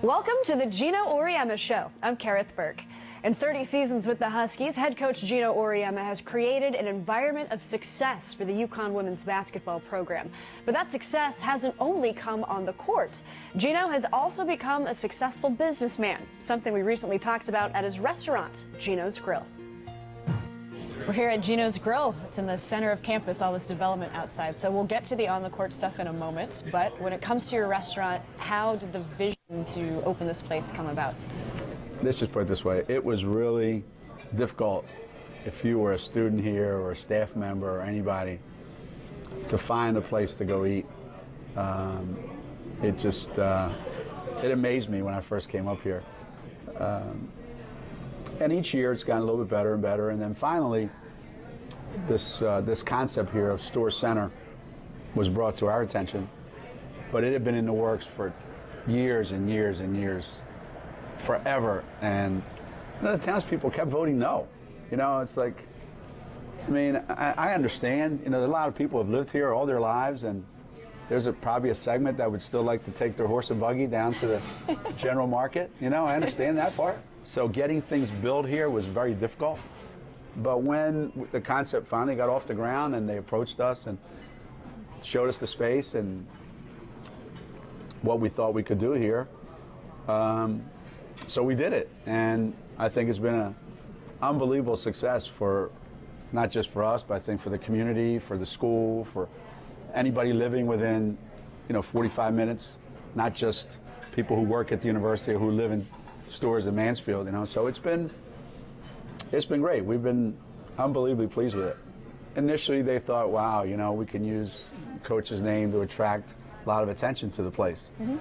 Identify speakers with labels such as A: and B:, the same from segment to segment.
A: Welcome to the Geno Auriemma Show. I'm Kareth Burke. In 30 seasons with the Huskies, head coach Geno Auriemma has created an environment of success for the UConn women's basketball program. But that success hasn't only come on the court. Geno has also become a successful businessman, something we recently talked about at his restaurant, Geno's Grill. We're here at Geno's Grill. It's in the center of campus, all this development outside. So we'll get to the on-the-court stuff in a moment. But when it comes to your restaurant, how did the vision to open this place come about?
B: Let's just put it this way. It was really difficult if you were a student here or a staff member or anybody to find a place to go eat. It amazed me when I first came up here. And each year it's gotten a little bit better and better. And then finally, this concept here of Store Center was brought to our attention. But it had been in the works for years and years and years, forever. And the townspeople kept voting no. You know, it's like, I mean, I understand. You know, a lot of people have lived here all their lives, and there's probably a segment that would still like to take their horse and buggy down to the general market. You know, I understand that part. So getting things built here was very difficult. But when the concept finally got off the ground and they approached us and showed us the space and what we thought we could do here, so we did it. And I think it's been an unbelievable success for not just for us, but I think for the community, for the school, for anybody living within, 45 minutes, not just people who work at the university or who live in stores in Mansfield, So it's been great. We've been unbelievably pleased with it. Initially, they thought, wow, we can use Coach's name to attract a lot of attention to the place. Mm-hmm.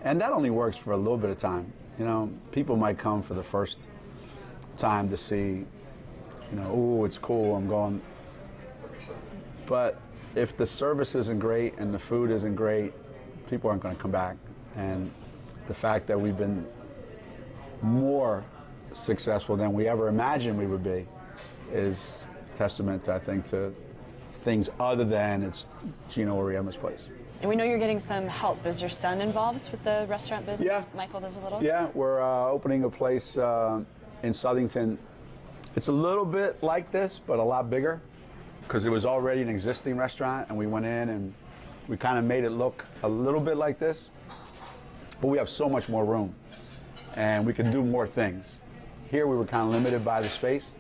B: And that only works for a little bit of time. People might come for the first time to see, oh, it's cool, I'm going. But if the service isn't great and the food isn't great, people aren't going to come back. And the fact that we've been more successful than we ever imagined we would be is testament, I think, to things other than it's Geno Auriemma's place.
A: And we know you're getting some help. Is your son involved with the restaurant business?
B: Yeah.
A: Michael does a little?
B: Yeah, we're opening a place in Southington. It's a little bit like this, but a lot bigger, because it was already an existing restaurant, and we went in and we kind of made it look a little bit like this. But we have so much more room, and we can do more things. Here we were kind of limited by the space.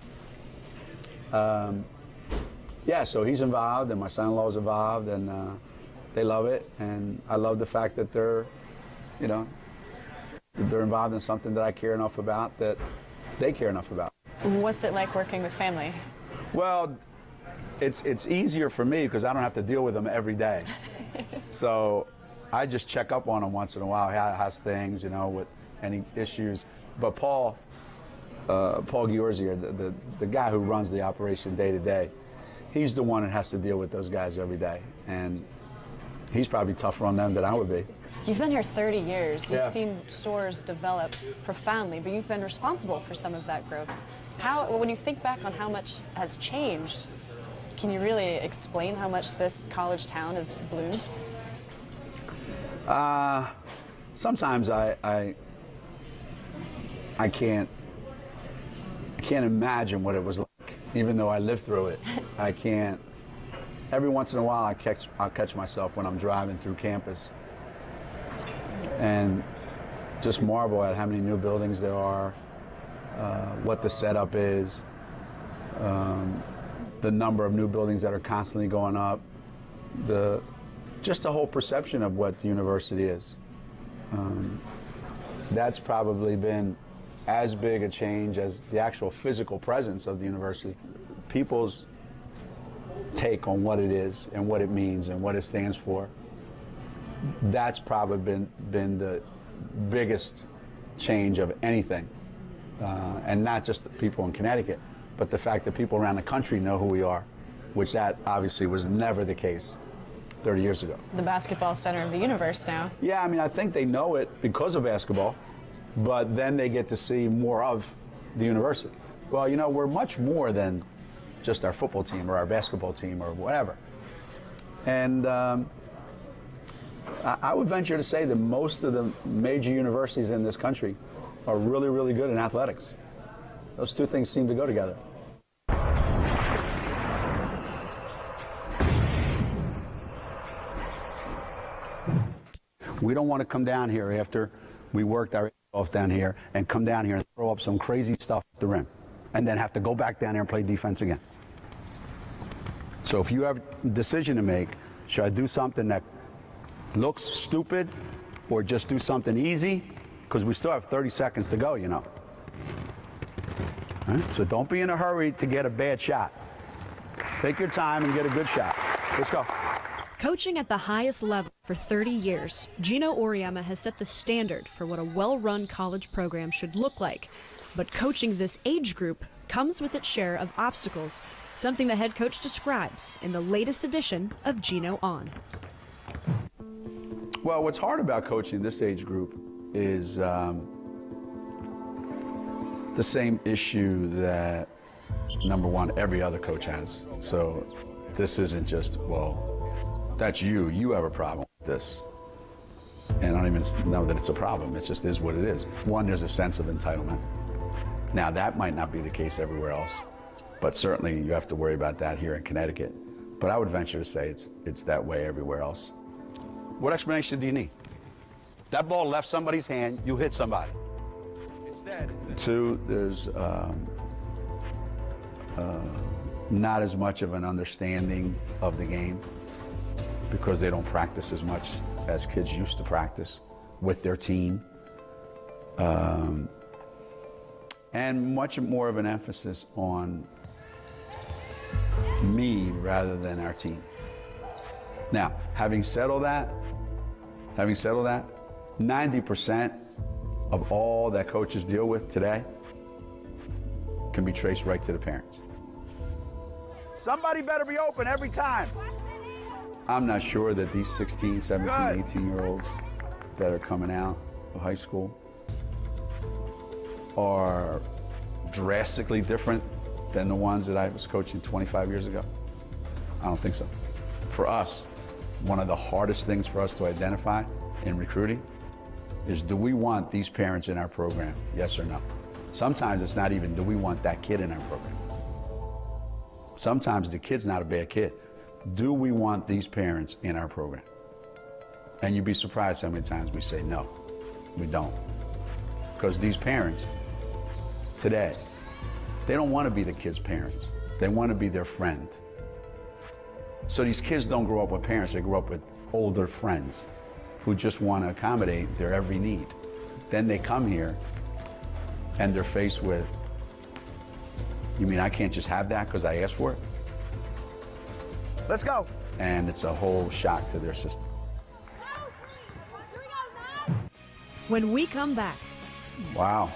B: Yeah, so he's involved, and my son-in-law's involved, and they love it, and I love the fact that they're involved in something that I care enough about, that they care enough about.
A: What's it like working with family?
B: Well, it's easier for me because I don't have to deal with them every day. So I just check up on them once in a while, how's things, with any issues. But Paul Giorgi, the guy who runs the operation day to day, he's the one that has to deal with those guys every day. And he's probably tougher on them than I would be.
A: You've been here 30 years. You've
B: Yeah.
A: seen stores develop profoundly, but you've been responsible for some of that growth. When you think back on how much has changed, can you really explain how much this college town has bloomed?
B: Sometimes I can't imagine what it was like, even though I lived through it. I can't. Every once in a while, I'll catch myself when I'm driving through campus and just marvel at how many new buildings there are, what the setup is, the number of new buildings that are constantly going up, just the whole perception of what the university is. That's probably been as big a change as the actual physical presence of the university. People's take on what it is and what it means and what it stands for, that's probably been the biggest change of anything. And not just the people in Connecticut, but the fact that people around the country know who we are, which that obviously was never the case 30 years ago.
A: The basketball center of the universe now.
B: Yeah, I mean, I think they know it because of basketball, but then they get to see more of the university. Well, we're much more than just our football team or our basketball team or whatever. And I would venture to say that most of the major universities in this country are really, really good in athletics. Those two things seem to go together. We don't want to come down here after we worked our off down here and come down here and throw up some crazy stuff at the rim and then have to go back down there and play defense again. So if you have a decision to make, should I do something that looks stupid or just do something easy? Because we still have 30 seconds to go, you know. All right? So don't be in a hurry to get a bad shot. Take your time and get a good shot. Let's go.
A: Coaching at the highest level for 30 years, Geno Auriemma has set the standard for what a well-run college program should look like. But coaching this age group comes with its share of obstacles, something the head coach describes in the latest edition of Geno On.
B: Well, what's hard about coaching this age group is the same issue that, number one, every other coach has. So this isn't just, well, that's you have a problem with this. And I don't even know that it's a problem. It just is what it is. One, there's a sense of entitlement. Now, that might not be the case everywhere else, but certainly you have to worry about that here in Connecticut. But I would venture to say it's that way everywhere else. What explanation do you need? That ball left somebody's hand, you hit somebody. Instead. Two, there's not as much of an understanding of the game because they don't practice as much as kids used to practice with their team. And much more of an emphasis on me rather than our team. Now, having said all that, 90% of all that coaches deal with today can be traced right to the parents. Somebody better be open every time. I'm not sure that these 16, 17, 18-year-olds that are coming out of high school are drastically different than the ones that I was coaching 25 years ago. I don't think so. For us, one of the hardest things for us to identify in recruiting is, do we want these parents in our program, yes or no? Sometimes it's not even, do we want that kid in our program? Sometimes the kid's not a bad kid. Do we want these parents in our program? And you'd be surprised how many times we say no, we don't. Because these parents today, they don't want to be the kids' parents. They want to be their friend. So these kids don't grow up with parents, they grow up with older friends who just want to accommodate their every need. Then they come here and they're faced with, you mean I can't just have that because I asked for it? Let's go. And it's a whole shock to their system.
A: When we come back.
B: Wow.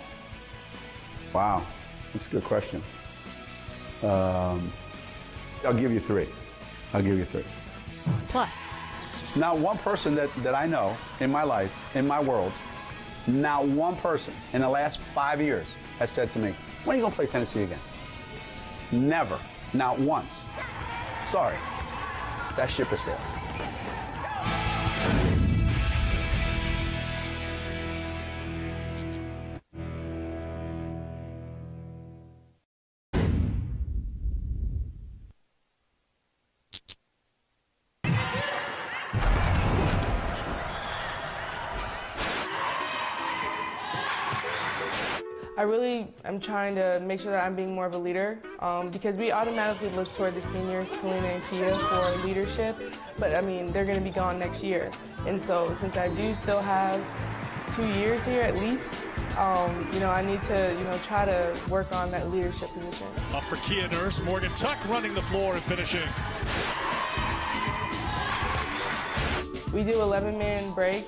B: That's a good question. I'll give you three.
A: Plus.
B: Not one person that I know in my life, in my world, not one person in the last 5 years has said to me, when are you going to play Tennessee again? Never. Not once. Sorry. That ship has sailed.
C: I really am trying to make sure that I'm being more of a leader because we automatically look toward the seniors, Kalina and Kia, for leadership, but I mean, they're going to be gone next year. And so since I do still have 2 years here at least, I need to, try to work on that leadership position.
D: Up for Kia Nurse, Morgan Tuck running the floor and finishing.
C: We do 11-man break.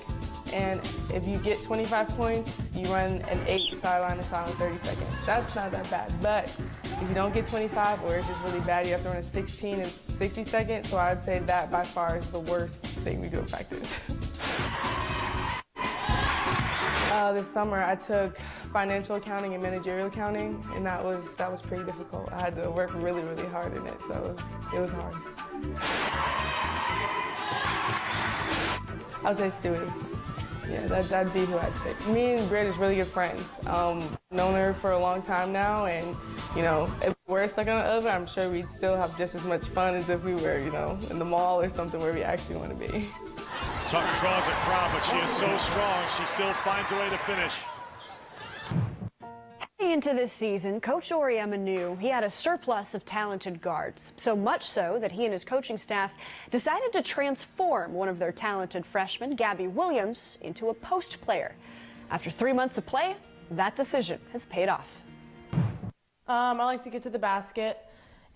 C: And if you get 25 points, you run an 8 sideline to sideline 30 seconds. That's not that bad. But if you don't get 25 or it's just really bad, you have to run a 16 in 60 seconds. So I would say that by far is the worst thing we do in practice. This summer I took financial accounting and managerial accounting, and that was pretty difficult. I had to work really, really hard in it, so it was hard. I would say Stewie. Yeah, that'd be who I'd pick. Me and Britt is really good friends. Known her for a long time now, and you know, if we were stuck on the oven, I'm sure we'd still have just as much fun as if we were, you know, in the mall or something where we actually want to be.
D: Tuck draws a crowd, but she is so strong, she still finds a way to finish.
A: Heading into this season, Coach Auriemma knew he had a surplus of talented guards, so much so that he and his coaching staff decided to transform one of their talented freshmen, Gabby Williams, into a post player. After 3 months of play, that decision has paid off.
C: I like to get to the basket,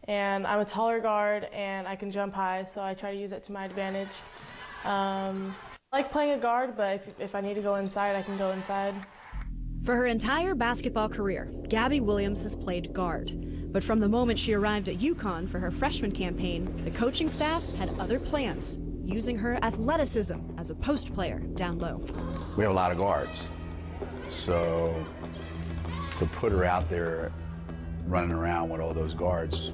C: and I'm a taller guard, and I can jump high, so I try to use that to my advantage. I like playing a guard, but if I need to go inside, I can go inside.
A: For her entire basketball career, Gabby Williams has played guard. But from the moment she arrived at UConn for her freshman campaign, the coaching staff had other plans, using her athleticism as a post player down low.
B: We have a lot of guards, so to put her out there running around with all those guards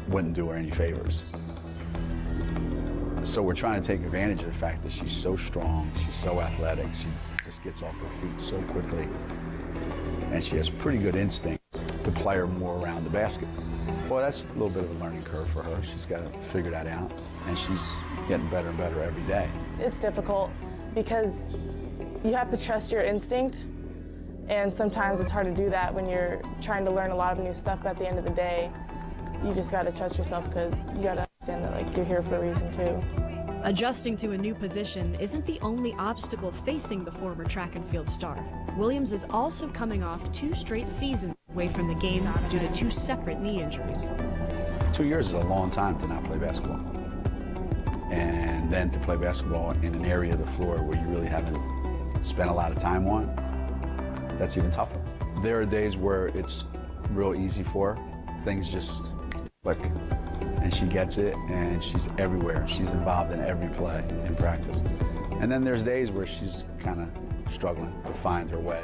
B: wouldn't do her any favors. So we're trying to take advantage of the fact that she's so strong, she's so athletic, she just gets off her feet so quickly, and she has pretty good instincts to play her more around the basket. Well, that's a little bit of a learning curve for her. She's got to figure that out, and she's getting better and better every day.
C: It's difficult because you have to trust your instinct, and sometimes it's hard to do that when you're trying to learn a lot of new stuff, but at the end of the day, you just got to trust yourself because you got to understand that like you're here for a reason too.
A: Adjusting to a new position isn't the only obstacle facing the former track and field star. Williams is also coming off 2 straight seasons away from the game due to 2 separate knee injuries.
B: 2 years is a long time to not play basketball. And then to play basketball in an area of the floor where you really haven't spent a lot of time on, that's even tougher. There are days where it's real easy for her. Things just click. And she gets it, and she's everywhere. She's involved in every play through practice. And then there's days where she's kind of struggling to find her way.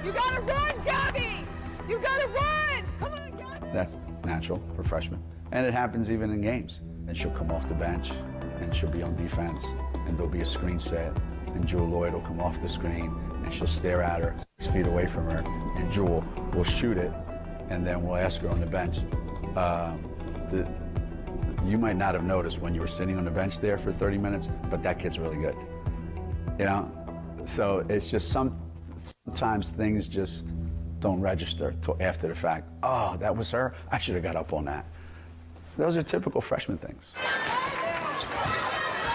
E: You gotta run, Gabby! You gotta run! Come on, Gabby!
B: That's natural for freshmen. And it happens even in games. And she'll come off the bench, and she'll be on defense, and there'll be a screen set, and Jewel Lloyd will come off the screen, and she'll stare at her 6 feet away from her, and Jewel will shoot it, and then we'll ask her on the bench, you might not have noticed when you were sitting on the bench there for 30 minutes, but that kid's really good, you know? So it's just sometimes things just don't register till after the fact. Oh, that was her? I should have got up on that. Those are typical freshman things.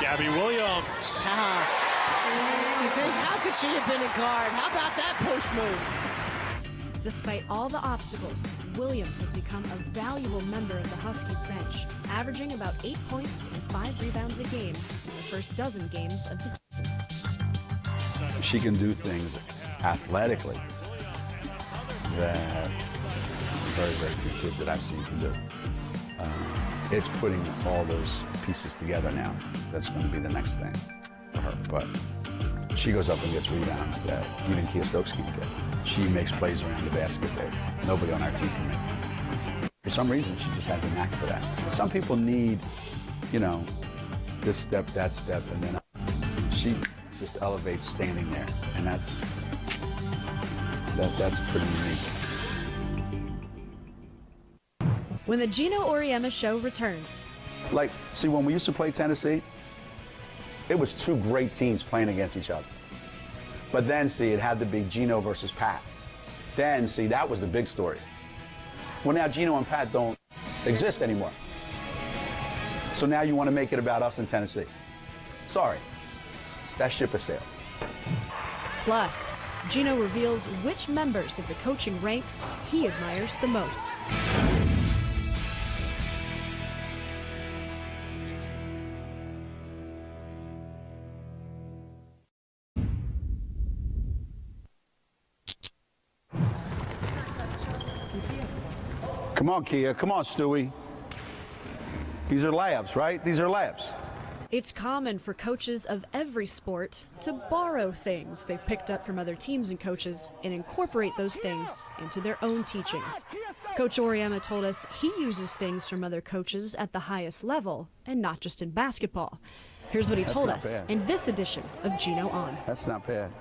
D: Gabby Williams.
F: You think, how could she have been a guard? How about that post move?
A: Despite all the obstacles, Williams has become a valuable member of the Huskies bench, averaging about 8 points and 5 rebounds a game in the first dozen games of the season.
B: She can do things athletically that very, very few kids that I've seen can do. It's putting all those pieces together now. That's going to be the next thing for her. But she goes up and gets rebounds that even Kia Stokes can't get. She makes plays around the basket that nobody on our team can make. For some reason, she just has a knack for that. Some people need, you know, this step, that step, and then she just elevates standing there, and that's pretty unique.
A: When the Geno Auriemma show returns.
B: Like, see, when we used to play Tennessee, it was 2 great teams playing against each other. But then, see, it had to be Geno versus Pat. Then, see, that was the big story. Well, now Geno and Pat don't exist anymore. So now you want to make it about us in Tennessee. Sorry, that ship has sailed.
A: Plus, Geno reveals which members of the coaching ranks he admires the most.
B: Come on, Kia. Come on, Stewie. These are layups, right? These are layups.
A: It's common for coaches of every sport to borrow things they've picked up from other teams and coaches and incorporate those things into their own teachings. Coach Auriemma told us he uses things from other coaches at the highest level and not just in basketball. Here's what he
B: That's
A: told
B: not
A: us
B: bad.
A: in this edition of Geno On.
B: That's not bad.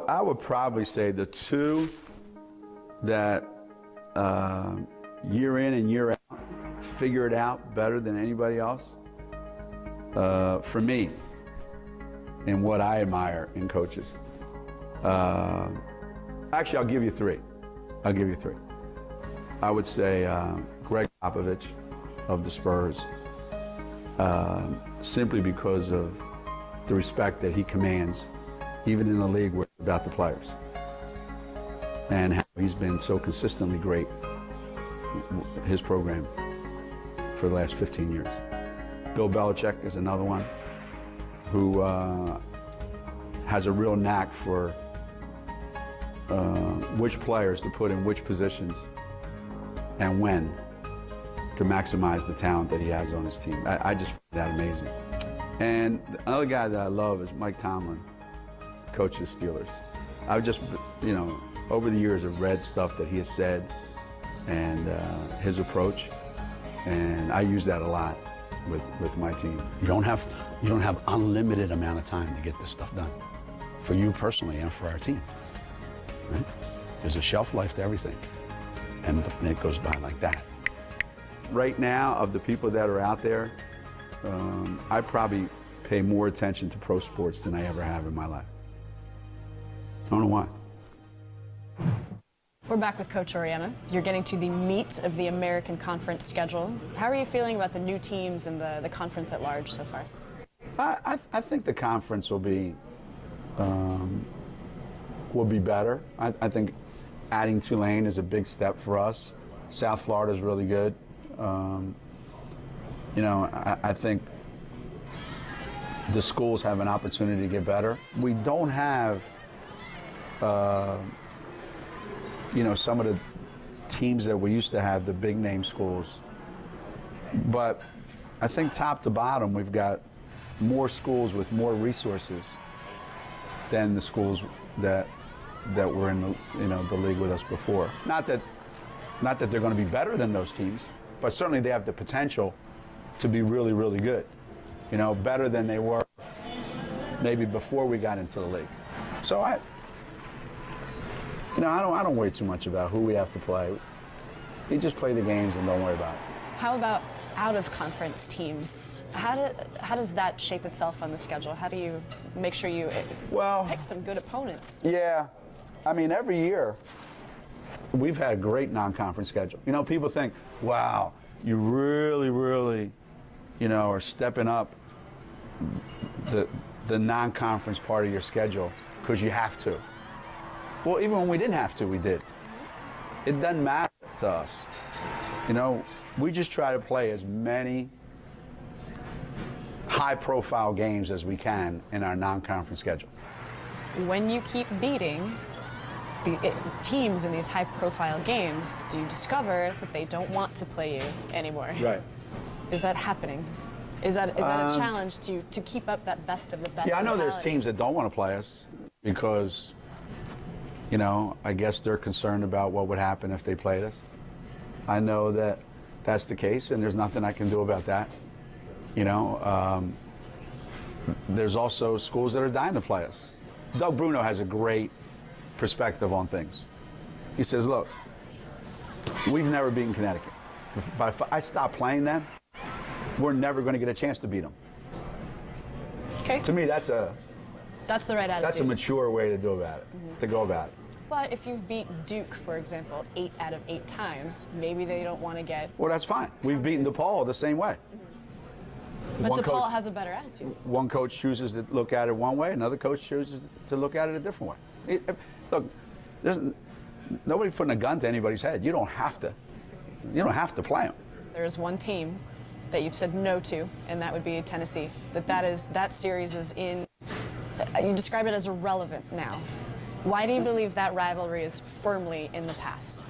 B: I would probably say the two that year in and year out figure it out better than anybody else, for me, and what I admire in coaches. Actually, I'll give you three. I would say Greg Popovich of the Spurs, simply because of the respect that he commands, even in a league where it's about the players, and how he's been so consistently great, his program, for the last 15 years. Bill Belichick is another one who has a real knack for which players to put in which positions and when to maximize the talent that he has on his team. I just find that amazing. And another guy that I love is Mike Tomlin, coach of the Steelers. I've just, over the years have read stuff that he has said and his approach, and I use that a lot with my team.
G: You don't have unlimited amount of time to get this stuff done, for you personally and for our team. Right? There's a shelf life to everything, and it goes by like that.
B: Right now, of the people that are out there, I probably pay more attention to pro sports than I ever have in my life. I don't know why.
A: We're back with Coach Auriemma. You're getting to the meat of the American Conference schedule. How are you feeling about the new teams and the conference at large so far?
B: I think the conference will be better. I think adding Tulane is a big step for us. South Florida is really good. I think the schools have an opportunity to get better. We don't have, some of the teams that we used to have, the big name schools. But I think top to bottom, we've got more schools with more resources than the schools that were in the league with us before. Not that they're going to be better than those teams, but certainly they have the potential to be really, really good. Better than they were maybe before we got into the league. So I don't worry too much about who we have to play. We just play the games and don't worry about it.
A: How about out-of-conference teams? How does that shape itself on the schedule? How do you make sure you pick some good opponents?
B: Yeah, every year we've had a great non-conference schedule. People think, wow, you really, really, are stepping up the non-conference part of your schedule because you have to. Well, even when we didn't have to, we did. It doesn't matter to us. We just try to play as many high-profile games as we can in our non-conference schedule.
A: When you keep beating the teams in these high-profile games, do you discover that they don't want to play you anymore?
B: Right.
A: Is that happening? Is that a challenge to keep up that best of the best?
B: Yeah, I know
A: mentality?
B: there's teams that don't want to play us because, I guess they're concerned about what would happen if they played us. I know that that's the case, and there's nothing I can do about that. There's also schools that are dying to play us. Doug Bruno has a great perspective on things. He says, look, we've never beaten Connecticut. But if I stop playing them, we're never going to get a chance to beat them.
A: Okay.
B: To me, that's the right attitude. That's a mature way to do about it, to go about it.
A: But if you've beat Duke, for example, 8 out of 8 times, maybe they don't want to get...
B: Well, that's fine. We've beaten DePaul the same way.
A: But DePaul has a better attitude.
B: One coach chooses to look at it one way, another coach chooses to look at it a different way. Look, there's nobody putting a gun to anybody's head. You don't have to play them.
A: There is one team that you've said no to, and that would be Tennessee. That series is in... You describe it as irrelevant now. Why do you believe that rivalry is firmly in the past?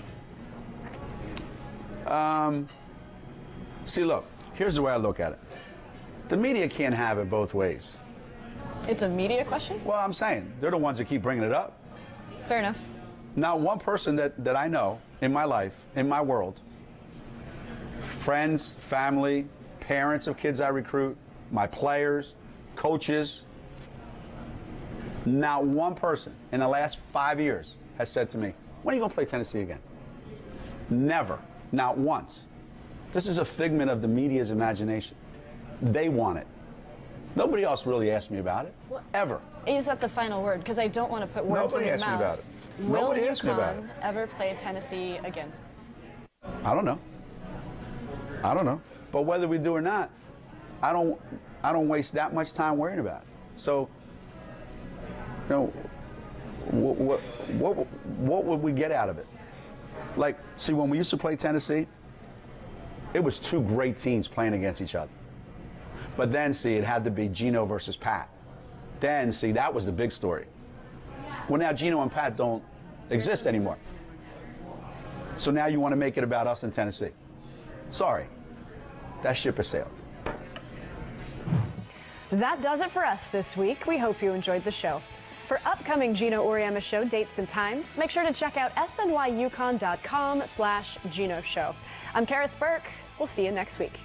B: See, look, here's the way I look at it. The media can't have it both ways.
A: It's a media question?
B: Well, I'm saying, they're the ones that keep bringing it up.
A: Fair enough.
B: Now, one person that I know in my life, in my world, friends, family, parents of kids I recruit, my players, coaches, not one person in the last 5 years has said to me, when are you going to play Tennessee again? Never. Not once. This is a figment of the media's imagination. They want it. Nobody else really asked me about it, ever.
H: Is that the final word? Because I don't want to put words
B: Nobody
H: in your
B: asked me
H: mouth.
B: about it.
H: Will
B: Nobody asked me about
H: UConn
B: it.
H: ever play Tennessee again?
B: I don't know. I don't know. But whether we do or not, I don't waste that much time worrying about it. So, you know, what would we get out of it? Like, see, when we used to play Tennessee, it was two great teams playing against each other. But then, see, it had to be Geno versus Pat. Then, see, that was the big story. Well, now Geno and Pat don't exist anymore. So now you want to make it about us in Tennessee. Sorry, that ship has sailed.
A: That does it for us this week. We hope you enjoyed the show. For upcoming Geno Auriemma Show dates and times, make sure to check out snyucon.com/Geno Show. I'm Kareth Burke. We'll see you next week.